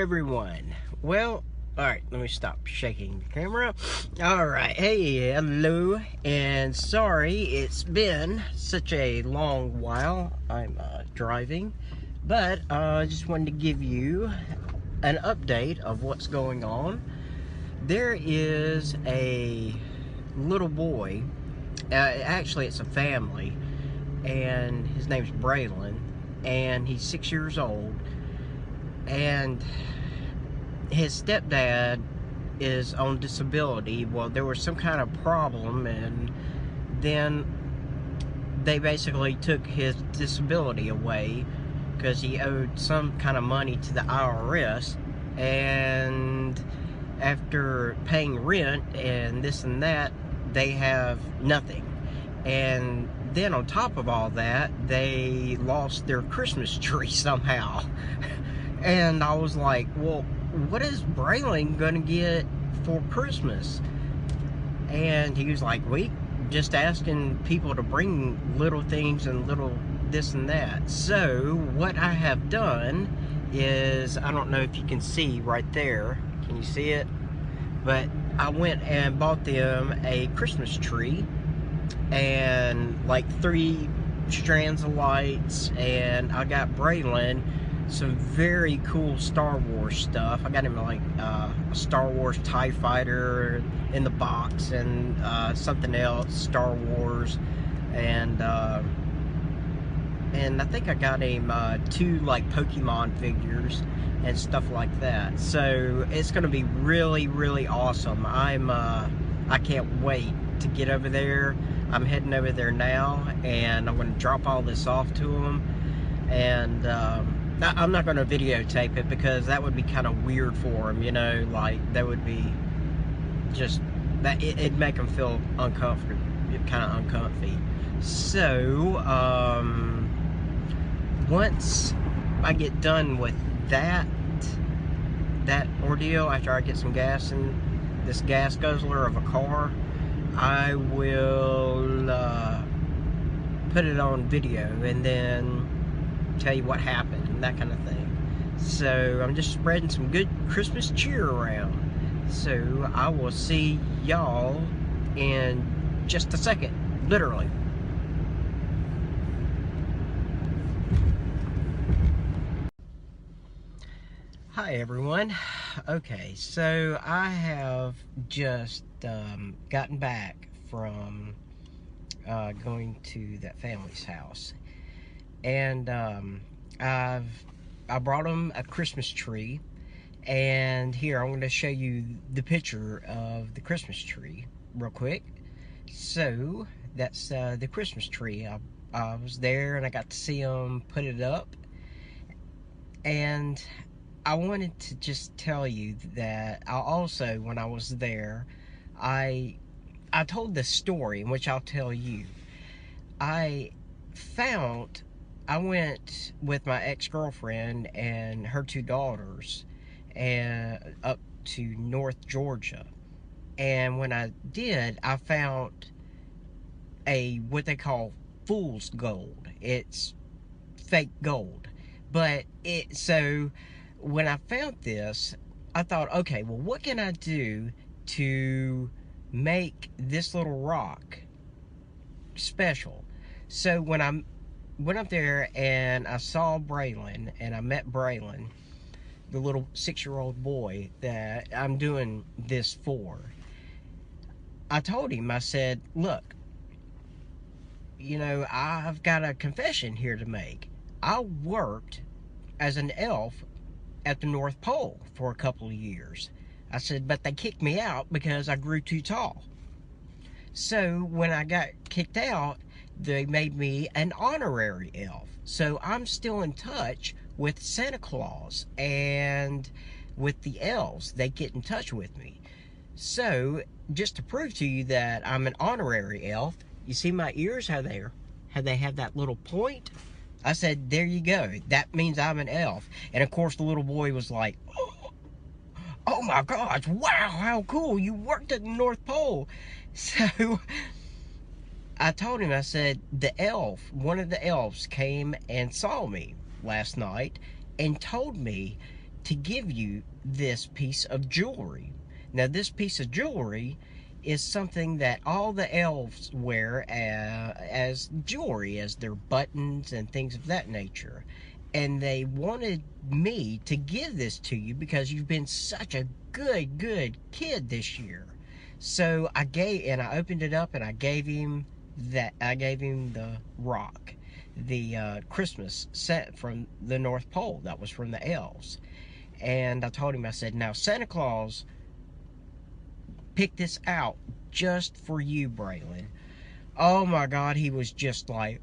everyone. Well, alright, let me stop shaking the camera. Alright, hey, hello, and sorry it's been such a long while. I'm driving, but I just wanted to give you an update of what's going on. There is a little boy, actually it's a family, and his name's Braylon, and he's 6 years old, and his stepdad is on disability. Well, there was some kind of problem, and then they basically took his disability away because he owed some kind of money to the IRS, and after paying rent and this and that, they have nothing. And then on top of all that, they lost their Christmas tree somehow. And I was like, well, what is Braylon gonna get for Christmas? And he was like, we just asking people to bring little things and little this and that. So what I have done is, I don't know if you can see right there, can you see it? But I went and bought them a Christmas tree and like 3 strands of lights, and I got Braylon some very cool Star Wars stuff. I got him like a Star Wars TIE Fighter in the box, and something else Star Wars, and I think I got him 2 like Pokemon figures and stuff like that. So it's gonna be really, really awesome. I can't wait to get over there. I'm heading over there now, and I'm gonna drop all this off to him, and I'm not going to videotape it because that would be kind of weird for him, you know, like that would be just, that it'd make him feel uncomfortable, kind of uncomfy. So, once I get done with that ordeal, after I get some gas in this gas guzzler of a car, I will put it on video and then tell you what happened and that kind of thing. So I'm just spreading some good Christmas cheer around. So I will see y'all in just a second, literally. Hi everyone. Okay, so I have just gotten back from going to that family's house. And I brought them a Christmas tree, and here I'm going to show you the picture of the Christmas tree real quick. So that's the Christmas tree. I was there and I got to see them put it up, and I wanted to just tell you that I also, when I was there, I told this story, in which I'll tell you. I went with my ex-girlfriend and her 2 daughters up to North Georgia. And when I did, I found what they call fool's gold. It's fake gold. But so when I found this, I thought, okay, well, what can I do to make this little rock special? So when I went up there and I saw Braylon, and I met Braylon, the little 6-year-old boy that I'm doing this for, I told him, I said, look, you know, I've got a confession here to make. I worked as an elf at the North Pole for a couple of years. I said, but they kicked me out because I grew too tall. So when I got kicked out, they made me an honorary elf. So I'm still in touch with Santa Claus and with the elves. They get in touch with me. So just to prove to you that I'm an honorary elf, you see my ears, how they have that little point? I said, there you go. That means I'm an elf. And of course the little boy was like, oh my gosh, wow, how cool. You worked at the North Pole. So I told him, I said, one of the elves came and saw me last night and told me to give you this piece of jewelry. Now, this piece of jewelry is something that all the elves wear as jewelry, as their buttons and things of that nature. And they wanted me to give this to you because you've been such a good kid this year. So I opened it up and I gave him the rock, the Christmas set from the North Pole that was from the elves. And I told him, I said, now Santa Claus picked this out just for you, Braylon. Oh my God, he was just like,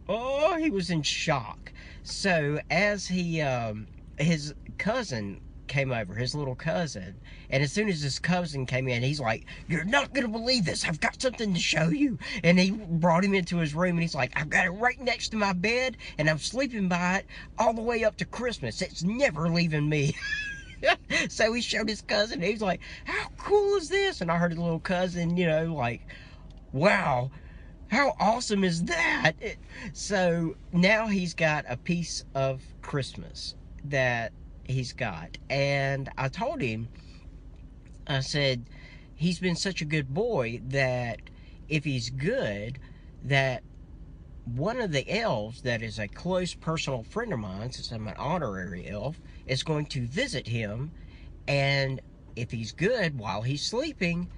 oh, he was in shock. So as his cousin came over, his little cousin, and as soon as his cousin came in, he's like, you're not gonna believe this, I've got something to show you. And he brought him into his room and he's like, I've got it right next to my bed and I'm sleeping by it all the way up to Christmas. It's never leaving me. So he showed his cousin and he's like, how cool is this? And I heard his little cousin, like, wow, how awesome is that? So now he's got a piece of Christmas that he's got. And I told him, I said, he's been such a good boy that if he's good, that one of the elves that is a close personal friend of mine, since I'm an honorary elf, is going to visit him, and if he's good while he's sleeping,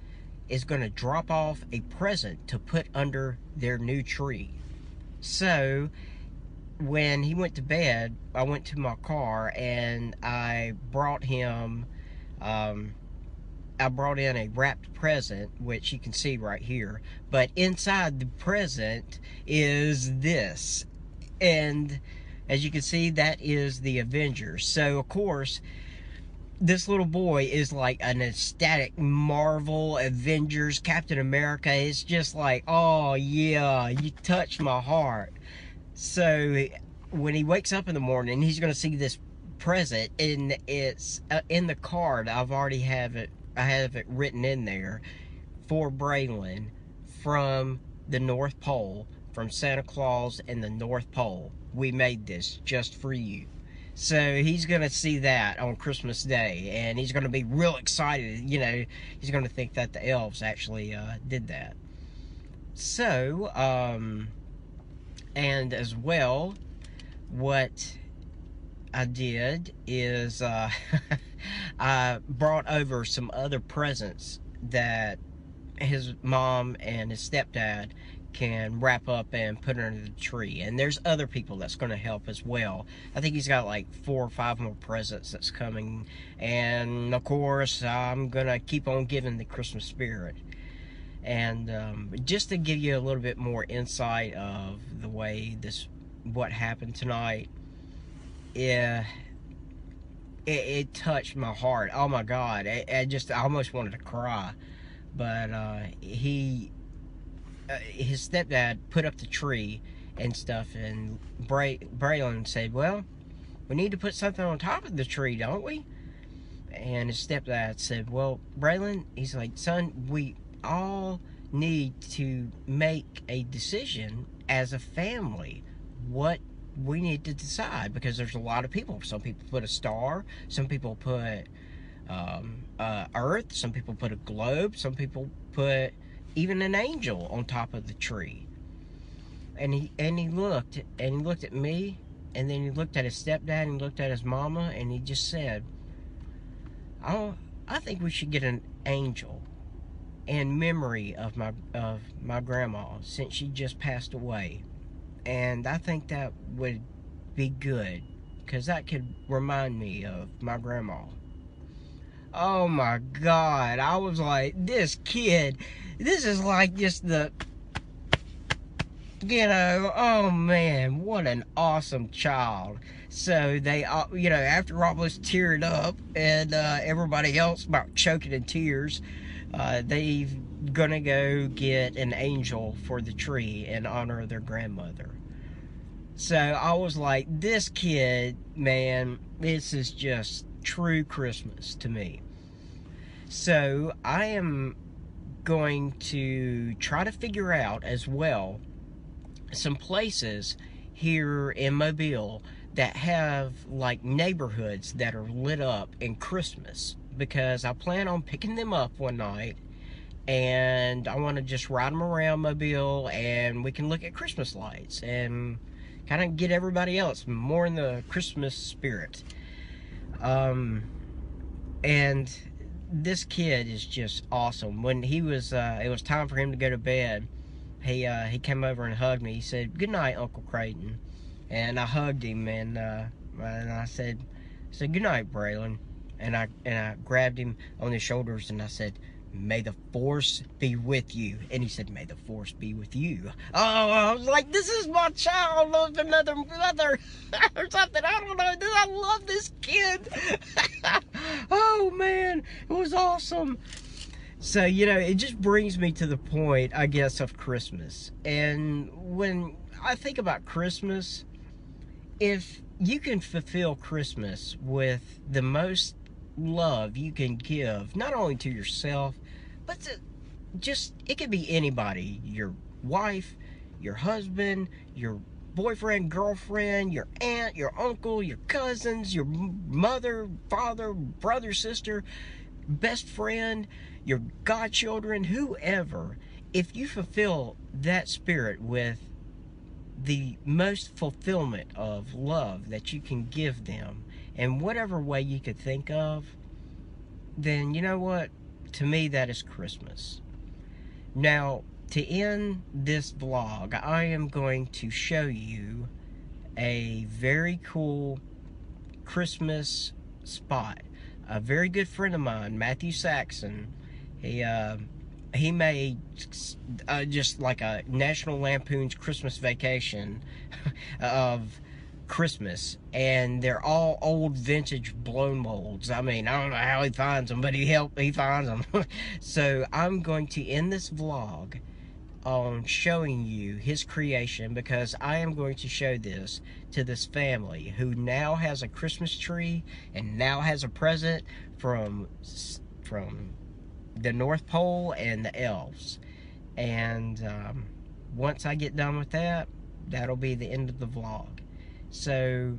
is going to drop off a present to put under their new tree. So when he went to bed, I went to my car and I brought him I brought in a wrapped present, which you can see right here, but inside the present is this, and as you can see, that is the Avengers. So of course this little boy is like an ecstatic Marvel, Avengers, Captain America. It's just like, oh yeah, you touched my heart. So when he wakes up in the morning, he's going to see this present, and it's in the card. I have it written in there for Braylon from the North Pole, from Santa Claus and the North Pole. We made this just for you. So he's going to see that on Christmas Day, and he's going to be real excited. He's going to think that the elves actually did that. So, and as well, what I did is I brought over some other presents that his mom and his stepdad can wrap up and put under the tree. And there's other people that's going to help as well. I think he's got like 4 or 5 more presents that's coming. And of course, I'm going to keep on giving the Christmas spirit. And just to give you a little bit more insight of the way what happened tonight, it touched my heart. Oh my God, I almost wanted to cry. But his stepdad put up the tree and stuff, and Braylon said, well, we need to put something on top of the tree, don't we? And his stepdad said, well, Braylon, he's like, son, we all need to make a decision as a family what we need to decide, because there's a lot of people. Some people put a star, some people put earth, some people put a globe, some people put even an angel on top of the tree. And he looked at me, and then he looked at his stepdad, and he looked at his mama, and he just said, I think we should get an angel in memory of my grandma, since she just passed away. And I think that would be good, because that could remind me of my grandma. Oh my God, I was like, this kid, this is like just the, oh man, what an awesome child. So they, after all was teared up, and everybody else about choking in tears, they're gonna go get an angel for the tree in honor of their grandmother. So I was like, this kid, man, this is just true Christmas to me. So I am going to try to figure out as well some places here in Mobile that have like neighborhoods that are lit up in Christmas, because I plan on picking them up one night, and I want to just ride them around Mobile, and we can look at Christmas lights and kind of get everybody else more in the Christmas spirit. And this kid is just awesome. When he was, it was time for him to go to bed, he came over and hugged me. He said, "Good night, Uncle Creighton." And I hugged him, and I said, "Good night, Braylon." And I grabbed him on his shoulders, and I said, "May the force be with you." And he said, "May the force be with you." Oh, I was like, this is my child of another mother or something. I don't know. I love this kid. Oh, man. It was awesome. So, you know, it just brings me to the point, I guess, of Christmas. And when I think about Christmas, if you can fulfill Christmas with the most love you can give, not only to yourself, but to just, it could be anybody, your wife, your husband, your boyfriend, girlfriend, your aunt, your uncle, your cousins, your mother, father, brother, sister, best friend, your godchildren, whoever. If you fulfill that spirit with the most fulfillment of love that you can give them, in whatever way you could think of, then you know what? To me, that is Christmas. Now, to end this vlog, I am going to show you a very cool Christmas spot. A very good friend of mine, Matthew Saxon, he made just like a National Lampoon's Christmas Vacation of Christmas, and they're all old vintage blown molds. I mean, I don't know how he finds them, but he finds them. So I'm going to end this vlog on showing you his creation, because I am going to show this to this family who now has a Christmas tree and now has a present from the North Pole and the elves. And once I get done with that, that'll be the end of the vlog. So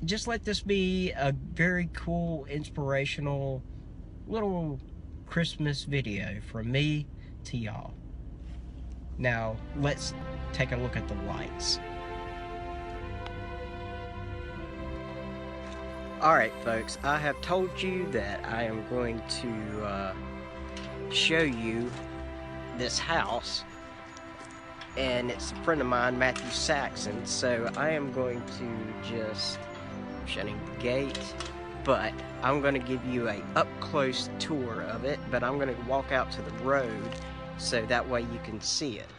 just let this be a very cool, inspirational little Christmas video from me to y'all. Now let's take a look at the lights. Alright folks, I have told you that I am going to show you this house, and it's a friend of mine, Matthew Saxon. So I am going to just, shutting the gate, but I'm going to give you a up-close tour of it, but I'm going to walk out to the road so that way you can see it.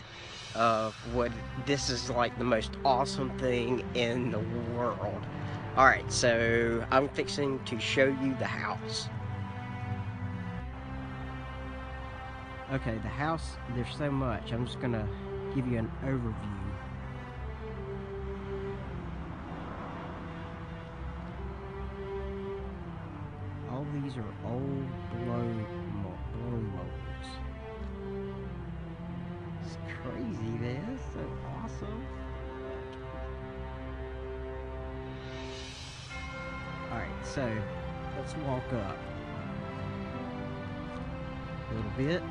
What this is like, the most awesome thing in the world. Alright, so I'm fixing to show you the house. Okay, the house, there's so much. I'm just gonna give you an overview. All these are old blown molds. It's crazy, man. It's so awesome. Alright, so let's walk up a little bit.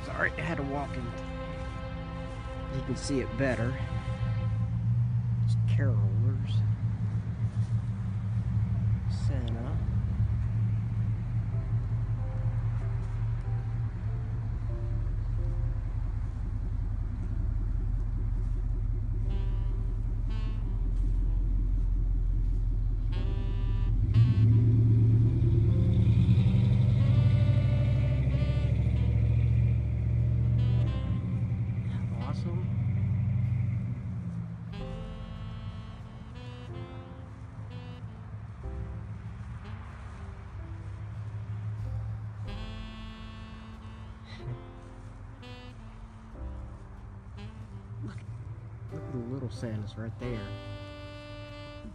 Sorry, I had to walk in. You can see it better. It's carolers. Santa. little Santas right there.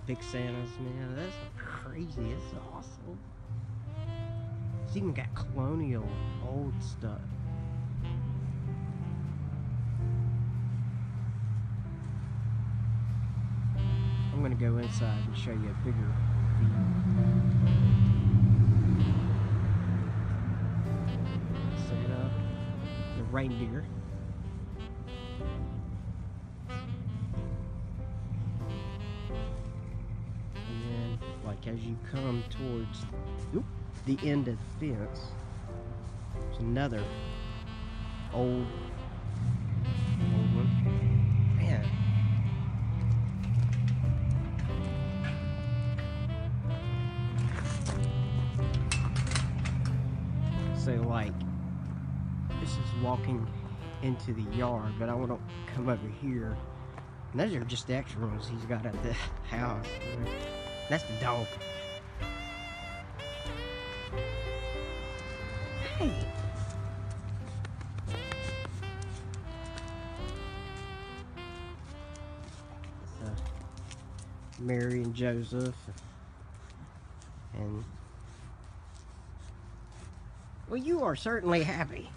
Big Santas, man, that's crazy. It's awesome. It's even got colonial old stuff. I'm gonna go inside and show you a bigger view. Santa, the reindeer. And then, like, as you come towards the end of the fence, there's another old one. Man. So, like, this is walking into the yard, but I want to come over here. And those are just the extra ones he's got at the house. That's the dog. Hey. Mary and Joseph. And well, you are certainly happy.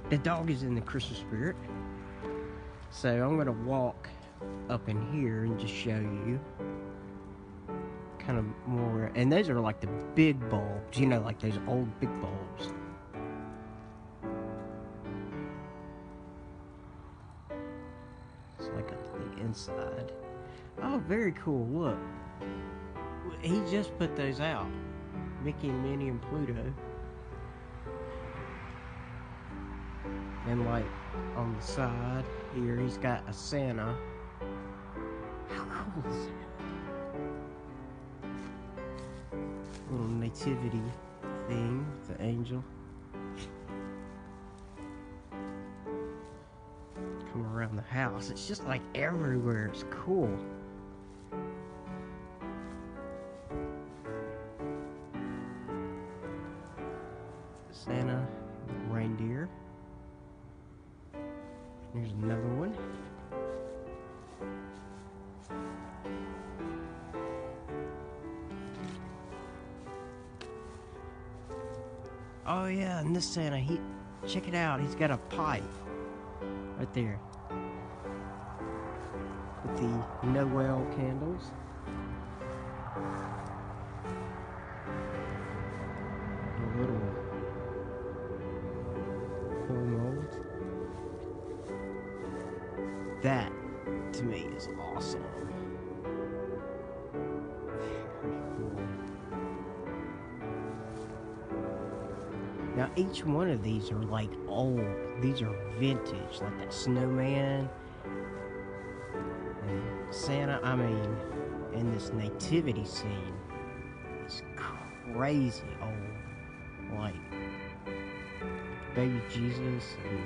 The dog is in the Christmas spirit. So I'm going to walk up in here and just show you kind of more. And those are like the big bulbs, you know, like those old big bulbs. It's like the inside. Oh, very cool. Look. He just put those out. Mickey and Minnie and Pluto. And like on the side here, he's got a Santa. How cool is that? Little nativity thing, the angel. Come around the house. It's just like everywhere. It's cool. Santa, reindeer. Here's another one. Oh yeah, and this Santa, check it out, he's got a pipe right there with the Noel candles. A little full mold. That, to me, is awesome. Very cool. Now, each one of these are like old. These are vintage, like that snowman. And Santa, I mean, in this nativity scene, is crazy old. Like, baby Jesus and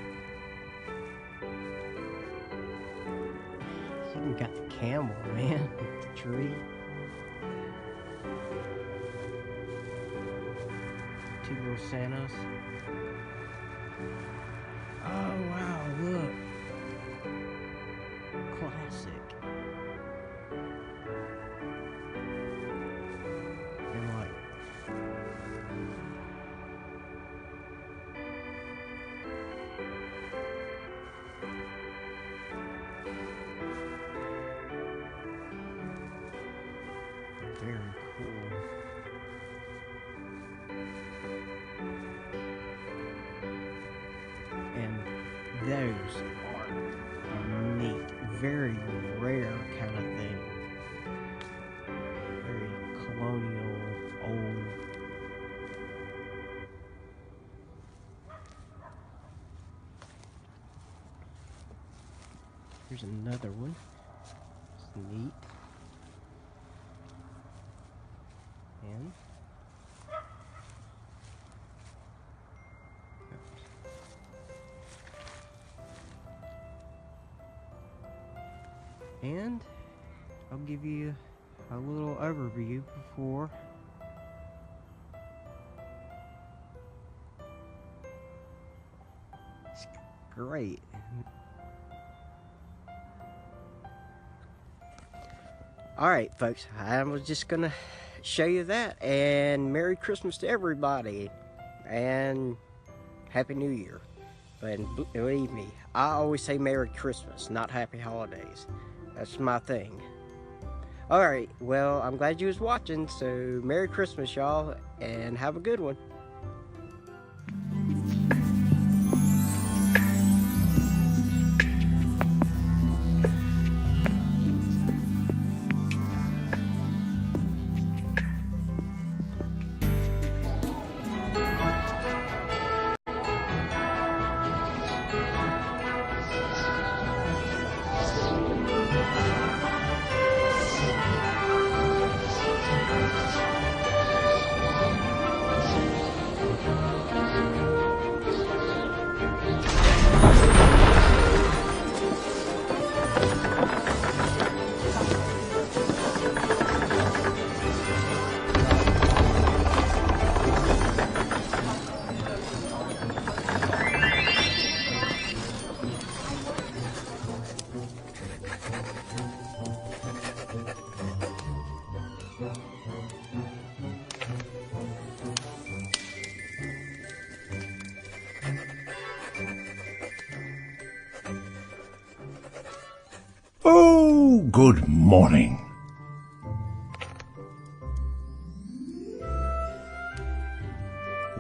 even got the camel, man, with the tree. Two little Santas. Oh wow, look. Classic. And like, very cool. And those are neat. Very rare kind of thing. Very colonial, old. Here's another one. It's neat. And I'll give you a little overview before it's great. Alright, folks, I was just gonna show you that, and Merry Christmas to everybody, and Happy New Year. And believe me, I always say Merry Christmas, not Happy Holidays. That's my thing. Alright, well, I'm glad you was watching, so Merry Christmas, y'all, and have a good one. Oh, good morning.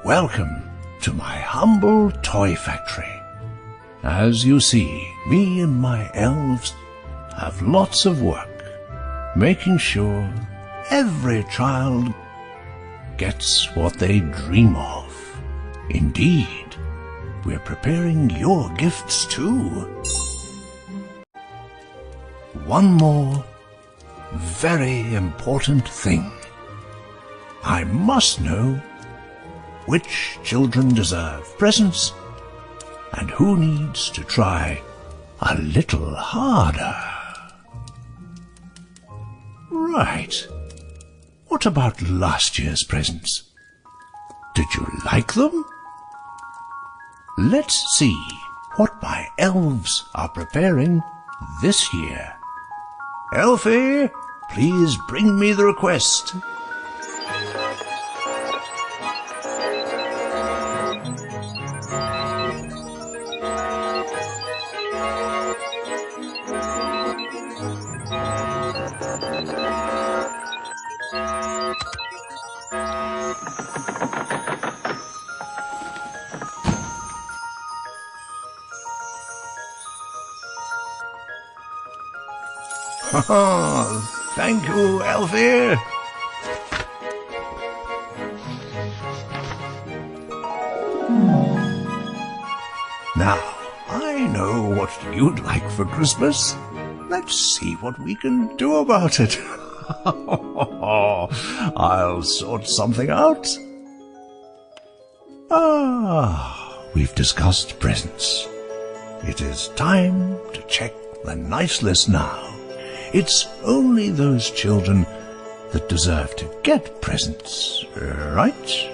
Welcome to my humble toy factory. As you see, me and my elves have lots of work, making sure every child gets what they dream of. Indeed, we're preparing your gifts too. One more very important thing. I must know which children deserve presents and who needs to try a little harder. Right. What about last year's presents? Did you like them? Let's see what my elves are preparing this year. Elfie, please bring me the request. Thank you, Elfie. Now, I know what you'd like for Christmas. Let's see what we can do about it. I'll sort something out. We've discussed presents. It is time to check the nice list now. It's only those children that deserve to get presents, right?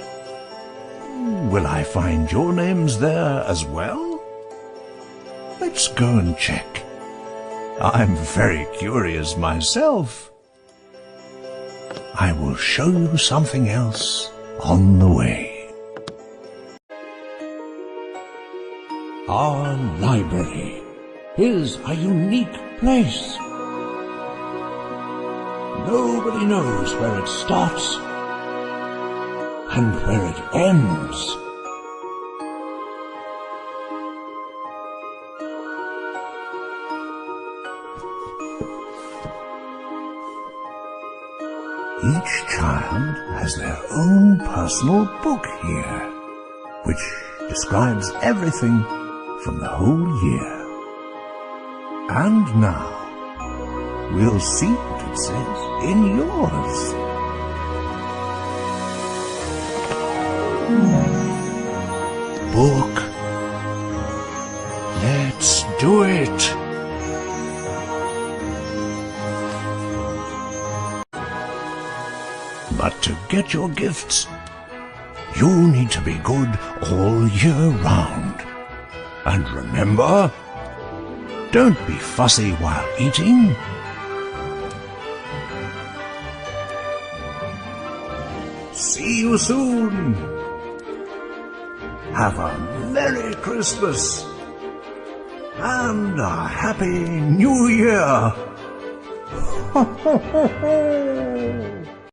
Will I find your names there as well? Let's go and check. I'm very curious myself. I will show you something else on the way. Our library is a unique place. Nobody knows where it starts and where it ends. Each child has their own personal book here, which describes everything from the whole year. And now, we'll see what it says in yours. Book. Let's do it. But to get your gifts, you need to be good all year round. And remember, don't be fussy while eating. See you soon. Have a Merry Christmas and a Happy New Year.